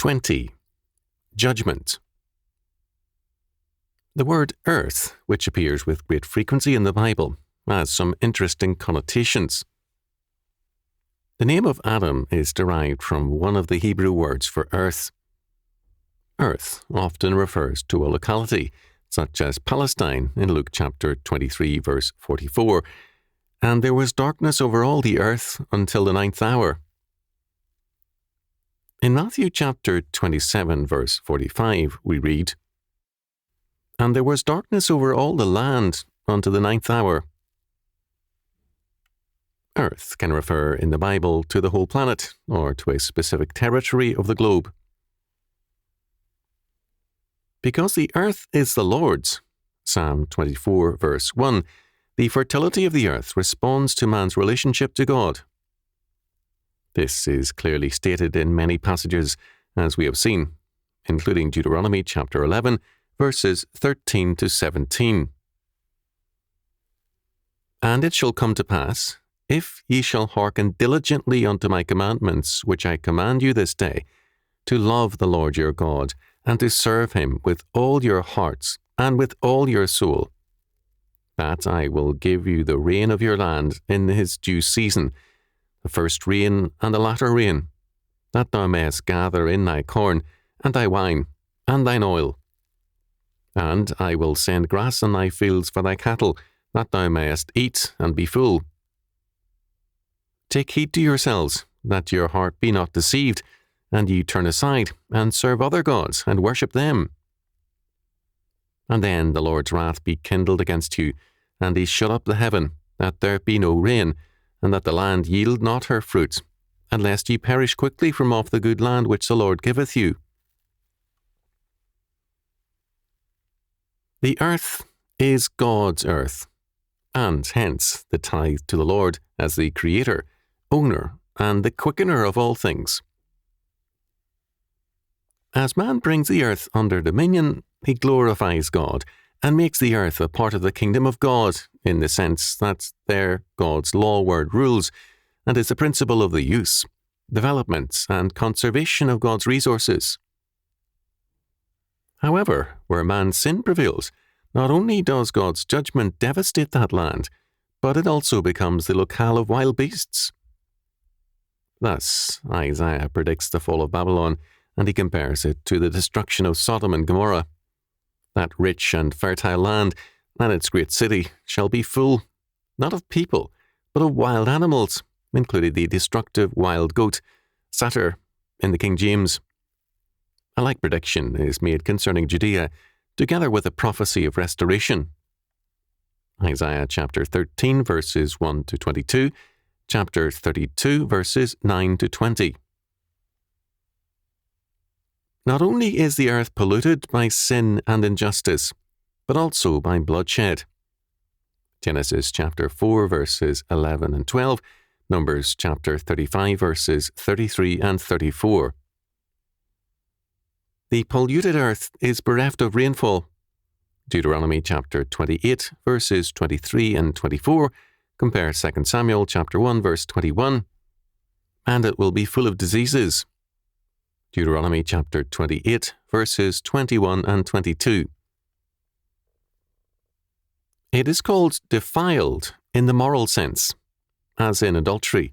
20. Judgment. The word earth, which appears with great frequency in the Bible, has some interesting connotations. The name of Adam is derived from one of the Hebrew words for earth. Earth often refers to a locality, such as Palestine in Luke chapter 23, verse 44, and there was darkness over all the earth until the 9th hour. In Matthew chapter 27, verse 45, we read, "And there was darkness over all the land unto the 9th hour." Earth can refer in the Bible to the whole planet or to a specific territory of the globe. Because the earth is the Lord's, Psalm 24, verse 1, the fertility of the earth responds to man's relationship to God. This is clearly stated in many passages, as we have seen, including Deuteronomy chapter 11, verses 13 to 17. "And it shall come to pass, if ye shall hearken diligently unto my commandments, which I command you this day, to love the Lord your God, and to serve him with all your hearts and with all your soul, that I will give you the rain of your land in his due season, the first rain and the latter rain, that thou mayest gather in thy corn, and thy wine, and thine oil. And I will send grass on thy fields for thy cattle, that thou mayest eat and be full. Take heed to yourselves, that your heart be not deceived, and ye turn aside, and serve other gods, and worship them. And then the Lord's wrath be kindled against you, and he shut up the heaven, that there be no rain, and that the land yield not her fruit, and lest ye perish quickly from off the good land which the Lord giveth you." The earth is God's earth, and hence the tithe to the Lord as the Creator, owner, and the quickener of all things. As man brings the earth under dominion, he glorifies God and makes the earth a part of the kingdom of God, in the sense that there God's law word rules and is the principle of the use, development, and conservation of God's resources. However, where man's sin prevails, not only does God's judgment devastate that land, but it also becomes the locale of wild beasts. Thus, Isaiah predicts the fall of Babylon, and he compares it to the destruction of Sodom and Gomorrah. That rich and fertile land and its great city shall be full, not of people, but of wild animals, including the destructive wild goat, satyr, in the King James. A like prediction is made concerning Judea, together with a prophecy of restoration. Isaiah chapter 13, verses 1 to 22, chapter 32, verses 9 to 20. Not only is the earth polluted by sin and injustice, but also by bloodshed. Genesis chapter 4, verses 11 and 12, Numbers chapter 35, verses 33 and 34. The polluted earth is bereft of rainfall. Deuteronomy chapter 28, verses 23 and 24, compare 2 Samuel chapter 1, verse 21, and it will be full of diseases. Deuteronomy chapter 28, verses 21 and 22. It is called defiled in the moral sense, as in adultery,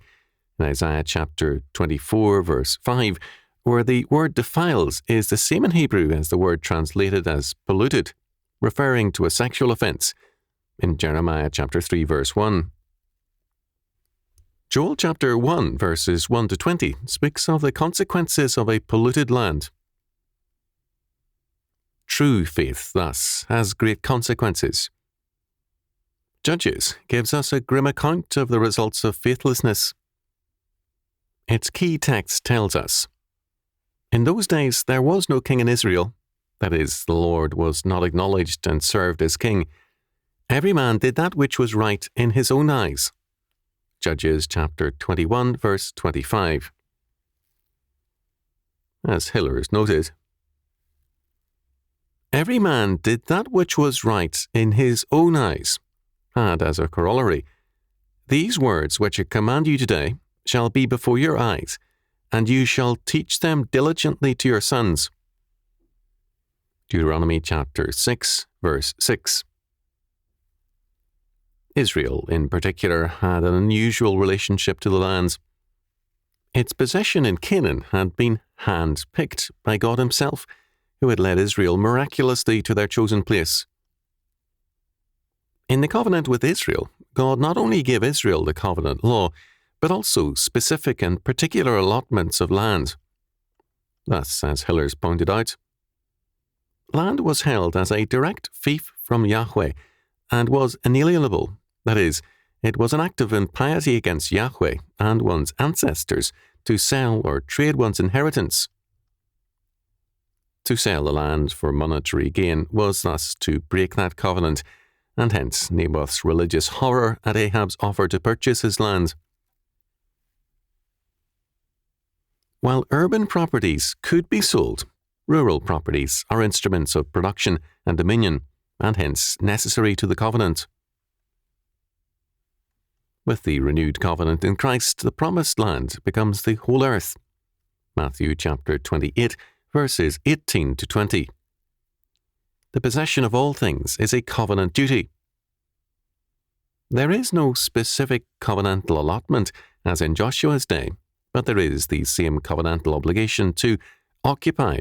in Isaiah chapter 24, verse 5, where the word defiles is the same in Hebrew as the word translated as polluted, referring to a sexual offense, in Jeremiah chapter 3, verse 1. Joel chapter 1, verses 1 to 20, speaks of the consequences of a polluted land. True faith, thus, has great consequences. Judges gives us a grim account of the results of faithlessness. Its key text tells us, "In those days there was no king in Israel, that is, the Lord was not acknowledged and served as king. Every man did that which was right in his own eyes." Judges chapter 21, verse 25. As Hillers noted, "Every man did that which was right in his own eyes," had as a corollary, "These words which I command you today shall be before your eyes, and you shall teach them diligently to your sons. Deuteronomy chapter 6, verse 6. Israel, in particular, had an unusual relationship to the lands. Its possession in Canaan had been hand-picked by God himself, who had led Israel miraculously to their chosen place. In the covenant with Israel, God not only gave Israel the covenant law, but also specific and particular allotments of land. Thus, as Hillers pointed out, land was held as a direct fief from Yahweh and was inalienable. That is, it was an act of impiety against Yahweh and one's ancestors to sell or trade one's inheritance. To sell the land for monetary gain was thus to break that covenant, and hence Naboth's religious horror at Ahab's offer to purchase his land. While urban properties could be sold, rural properties are instruments of production and dominion, and hence necessary to the covenant. With the renewed covenant in Christ, the promised land becomes the whole earth. Matthew chapter 28, verses 18 to 20. The possession of all things is a covenant duty. There is no specific covenantal allotment, as in Joshua's day, but there is the same covenantal obligation to occupy,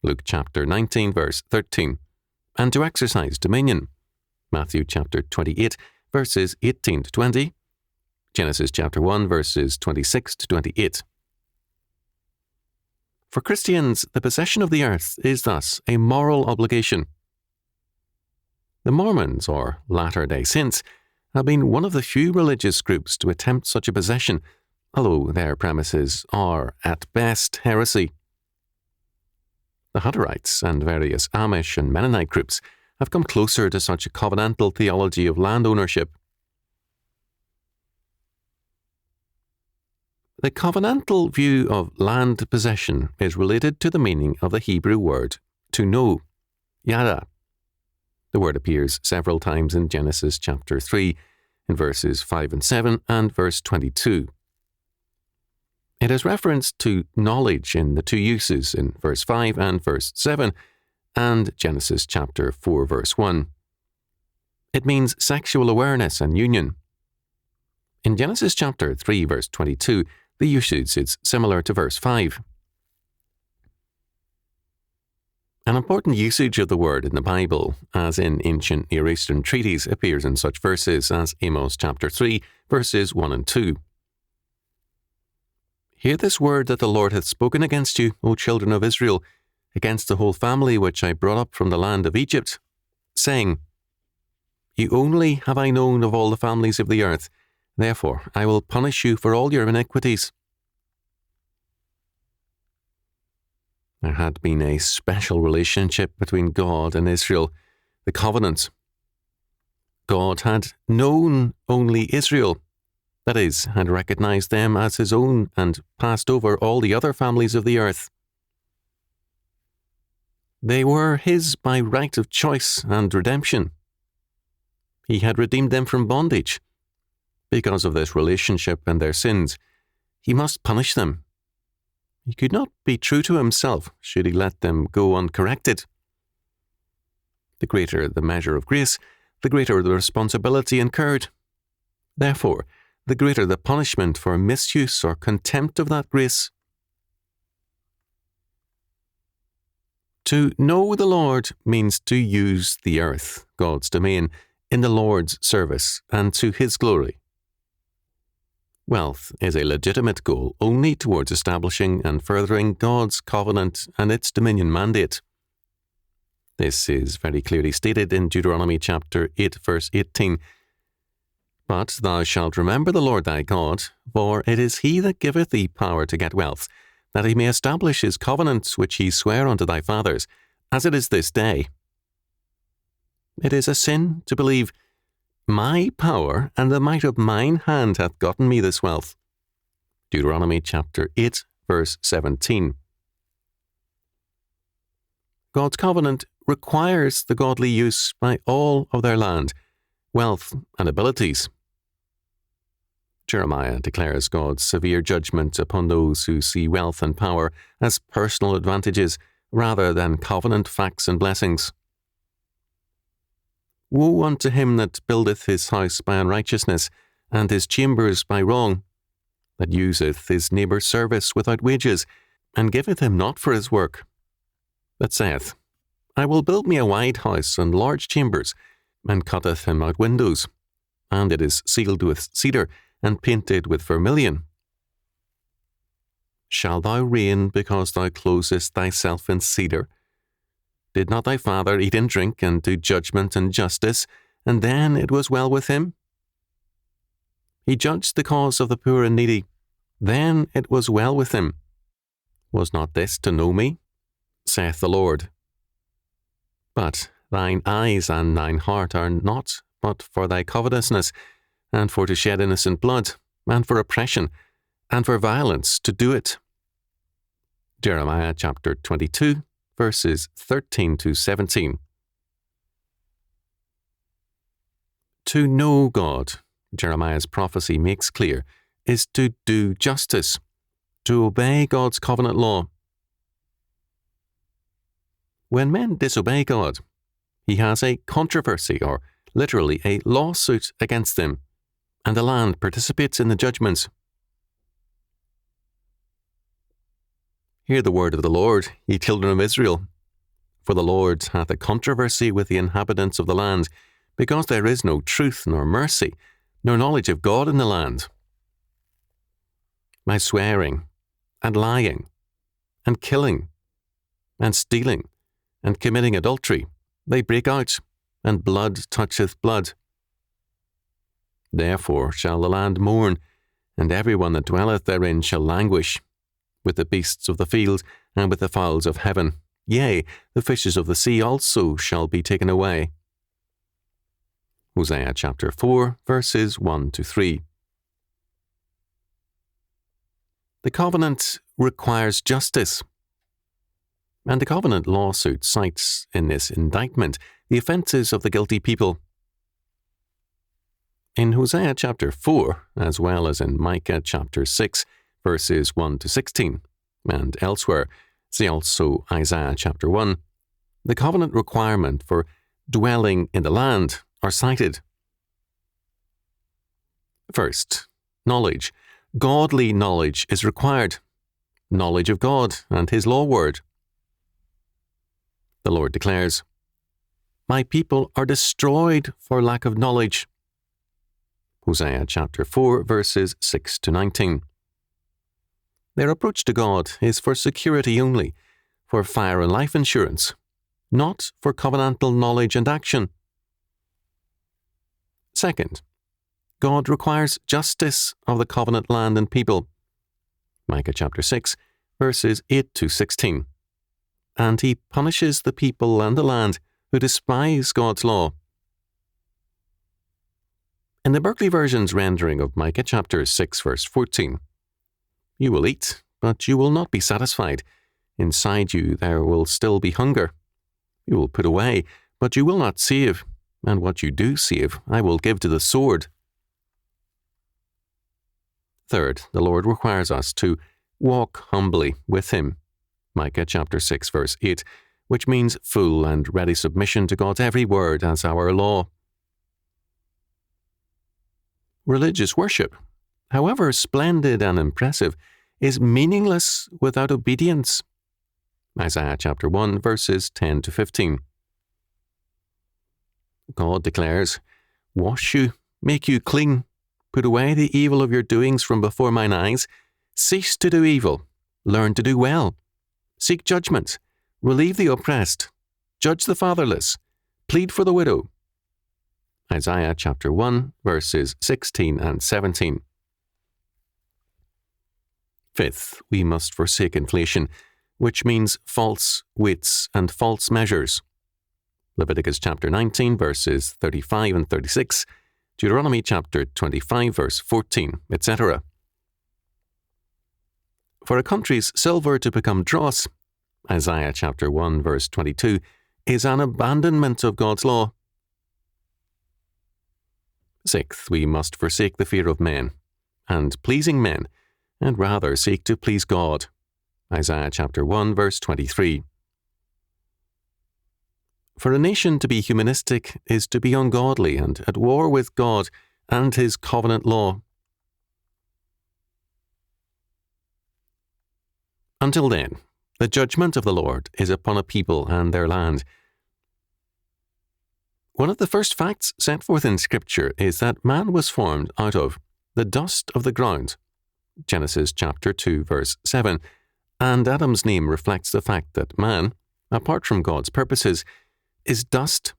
Luke chapter 19, verse 13, and to exercise dominion, Matthew chapter 28, verses 18 to 20, Genesis chapter 1, verses 26 to 28. For Christians, the possession of the earth is thus a moral obligation. The Mormons, or Latter-day Saints, have been one of the few religious groups to attempt such a possession, although their premises are, at best, heresy. The Hutterites and various Amish and Mennonite groups have come closer to such a covenantal theology of land ownership. The covenantal view of land possession is related to the meaning of the Hebrew word to know, yada. The word appears several times in Genesis chapter 3, in verses 5 and 7, and verse 22. It is referenced to knowledge in the two uses in verse 5 and verse 7, and Genesis chapter 4, verse 1. It means sexual awareness and union. In Genesis chapter 3, verse 22, the usage is similar to verse 5. An important usage of the word in the Bible, as in ancient Near Eastern treaties, appears in such verses as Amos chapter 3, verses 1 and 2. Hear this word that the Lord hath spoken against you, O children of Israel, against the whole family which I brought up from the land of Egypt, saying, You only have I known of all the families of the earth, therefore I will punish you for all your iniquities. There had been a special relationship between God and Israel, the covenant. God had known only Israel, that is, had recognized them as his own and passed over all the other families of the earth. They were his by right of choice and redemption. He had redeemed them from bondage. Because of this relationship and their sins, he must punish them. He could not be true to himself should he let them go uncorrected. The greater the measure of grace, the greater the responsibility incurred. Therefore, the greater the punishment for misuse or contempt of that grace. To know the Lord means to use the earth, God's domain, in the Lord's service and to his glory. Wealth is a legitimate goal only towards establishing and furthering God's covenant and its dominion mandate. This is very clearly stated in Deuteronomy chapter 8, verse 18. But thou shalt remember the Lord thy God, for it is he that giveth thee power to get wealth, that he may establish his covenant which he sware unto thy fathers, as it is this day. It is a sin to believe, my power and the might of mine hand hath gotten me this wealth. Deuteronomy chapter 8, verse 17. God's covenant requires the godly use by all of their land, wealth, and abilities. Jeremiah declares God's severe judgment upon those who see wealth and power as personal advantages rather than covenant facts and blessings. Woe unto him that buildeth his house by unrighteousness, and his chambers by wrong, that useth his neighbour's service without wages, and giveth him not for his work, that saith, I will build me a wide house and large chambers, and cutteth him out windows, and it is sealed with cedar, and painted with vermilion. Shall thou reign because thou closest thyself in cedar? Did not thy father eat and drink, and do judgment and justice, and then it was well with him? He judged the cause of the poor and needy, then it was well with him. Was not this to know me? Saith the Lord. But thine eyes and thine heart are not but for thy covetousness, and for to shed innocent blood, and for oppression, and for violence to do it. Jeremiah chapter 22, verses 13 to 17. To know God, Jeremiah's prophecy makes clear, is to do justice, to obey God's covenant law. When men disobey God, he has a controversy, or literally a lawsuit against them, and the land participates in the judgments. Hear the word of the Lord, ye children of Israel. For the Lord hath a controversy with the inhabitants of the land, because there is no truth nor mercy, nor knowledge of God in the land. By swearing, and lying, and killing, and stealing, and committing adultery, they break out, and blood toucheth blood. Therefore shall the land mourn, and every one that dwelleth therein shall languish, with the beasts of the field, and with the fowls of heaven. Yea, the fishes of the sea also shall be taken away. Hosea chapter 4, verses 1 to 3. The covenant requires justice, and the covenant lawsuit cites in this indictment the offences of the guilty people. In Hosea chapter 4, as well as in Micah chapter 6, verses 1 to 16, and elsewhere, see also Isaiah chapter 1, the covenant requirement for dwelling in the land are cited. First, knowledge. Godly knowledge is required. Knowledge of God and His law word. The Lord declares, My people are destroyed for lack of knowledge. Hosea chapter 4, verses 6 to 19. Their approach to God is for security only, for fire and life insurance, not for covenantal knowledge and action. Second, God requires justice of the covenant land and people. Micah chapter 6, verses 8 to 16. And He punishes the people and the land who despise God's law. In the Berkeley version's rendering of Micah chapter 6, verse 14, You will eat, but you will not be satisfied. Inside you there will still be hunger. You will put away, but you will not save, and what you do save I will give to the sword. Third, the Lord requires us to walk humbly with Him. Micah chapter 6, verse 8, which means full and ready submission to God's every word as our law. Religious worship, however splendid and impressive, is meaningless without obedience. Isaiah chapter 1, verses 10 to 15. God declares, Wash you, make you clean, put away the evil of your doings from before mine eyes, cease to do evil, learn to do well, seek judgment, relieve the oppressed, judge the fatherless, plead for the widow. Isaiah chapter 1, verses 16 and 17. Fifth, we must forsake inflation, which means false weights and false measures. Leviticus chapter 19, verses 35 and 36, Deuteronomy chapter 25, verse 14, etc. For a country's silver to become dross, Isaiah chapter 1, verse 22, is an abandonment of God's law. Sixth, we must forsake the fear of men, and pleasing men, and rather seek to please God. Isaiah chapter 1, verse 23. For a nation to be humanistic is to be ungodly and at war with God and His covenant law. Until then, the judgment of the Lord is upon a people and their land. One of the first facts set forth in Scripture is that man was formed out of the dust of the ground, Genesis chapter 2, verse 7, and Adam's name reflects the fact that man, apart from God's purposes, is dust.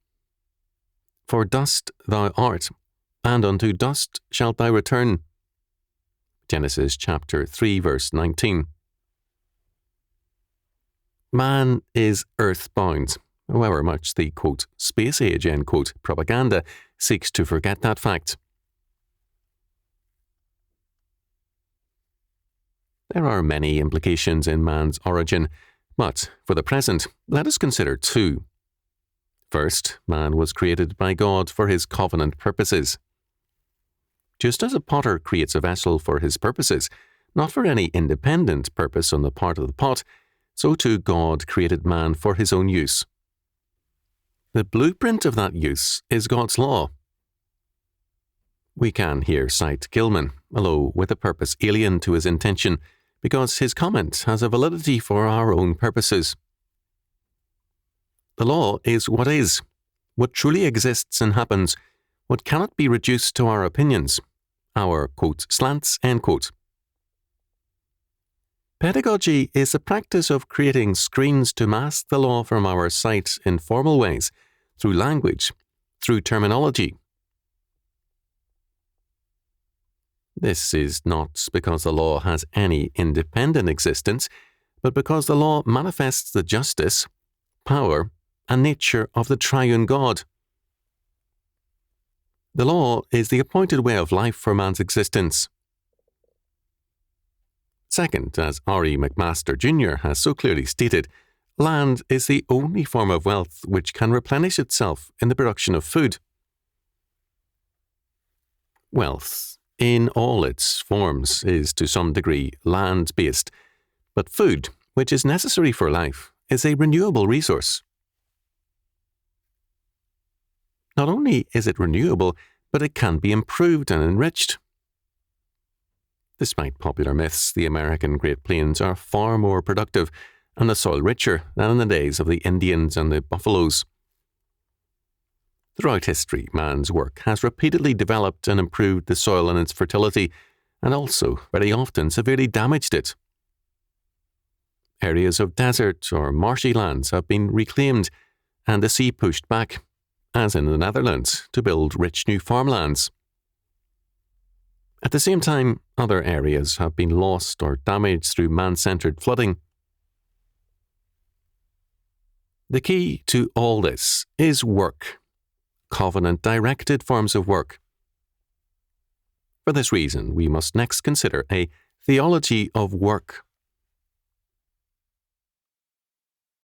For dust thou art, and unto dust shalt thou return. Genesis chapter 3, verse 19. Man is earthbound, however much the, quote, space age, end quote, propaganda seeks to forget that fact. There are many implications in man's origin, but for the present, let us consider two. First, man was created by God for His covenant purposes. Just as a potter creates a vessel for his purposes, not for any independent purpose on the part of the pot, so too God created man for His own use. The blueprint of that use is God's law. We can here cite Gilman, although with a purpose alien to his intention, because his comment has a validity for our own purposes. The law is, what truly exists and happens, what cannot be reduced to our opinions, our, quote, slants, end quote. Pedagogy is the practice of creating screens to mask the law from our sight in formal ways, through language, through terminology. This is not because the law has any independent existence, but because the law manifests the justice, power, and nature of the triune God. The law is the appointed way of life for man's existence. Second, as R.E. McMaster Jr. has so clearly stated, land is the only form of wealth which can replenish itself in the production of food. Wealth, in all its forms, is to some degree land-based, but food, which is necessary for life, is a renewable resource. Not only is it renewable, but it can be improved and enriched. Despite popular myths, the American Great Plains are far more productive and the soil richer than in the days of the Indians and the buffaloes. Throughout history, man's work has repeatedly developed and improved the soil and its fertility, and also, very often, severely damaged it. Areas of desert or marshy lands have been reclaimed and the sea pushed back, as in the Netherlands, to build rich new farmlands. At the same time, other areas have been lost or damaged through man-centered flooding. The key to all this is work, covenant-directed forms of work. For this reason, we must next consider a theology of work.